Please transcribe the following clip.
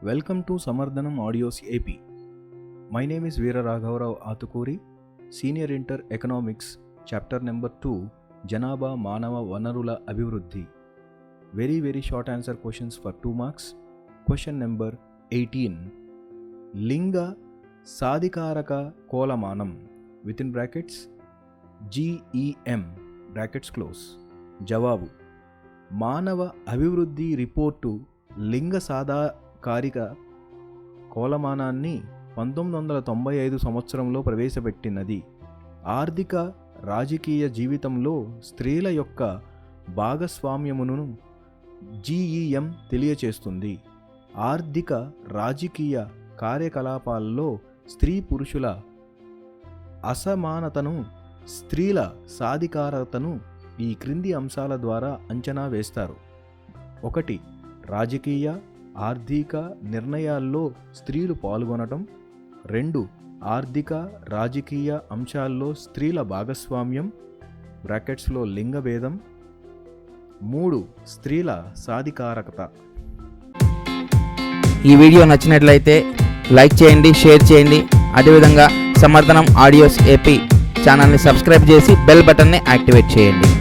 Welcome to Samardhanam Audios AP. My name is Veera Raghavarao Atukuri, Senior Inter Economics, Chapter number 2, Janaba Manava Vanarula Abhivruddhi. Very short answer questions for 2 marks. Question number 18. Linga Sadikaraka Kolamanam within brackets GEM brackets close. Jawabu. మానవ అభివృద్ధి report లింగ సాధికారిక కొలమానాన్ని 1995 సంవత్సరంలో ప్రవేశపెట్టినది. ఆర్థిక రాజకీయ జీవితంలో స్త్రీల యొక్క భాగస్వామ్యమును GEM తెలియచేస్తుంది. ఆర్థిక రాజకీయ కార్యకలాపాల్లో స్త్రీ పురుషుల అసమానతను, స్త్రీల సాధికారతను ఈ క్రింది అంశాల ద్వారా అంచనా వేస్తారు. 1. రాజకీయ ఆర్థిక నిర్ణయాల్లో స్త్రీలు పాల్గొనటం. 2. ఆర్థిక రాజకీయ అంశాల్లో స్త్రీల భాగస్వామ్యం బ్రాకెట్స్లో లింగభేదం. 3. స్త్రీల సాధికారకత. ఈ వీడియో నచ్చినట్లయితే లైక్ చేయండి, షేర్ చేయండి. అదేవిధంగా సమర్థనం ఆడియోస్ ఏపీ ఛానల్ని సబ్స్క్రైబ్ చేసి బెల్ బటన్ని యాక్టివేట్ చేయండి.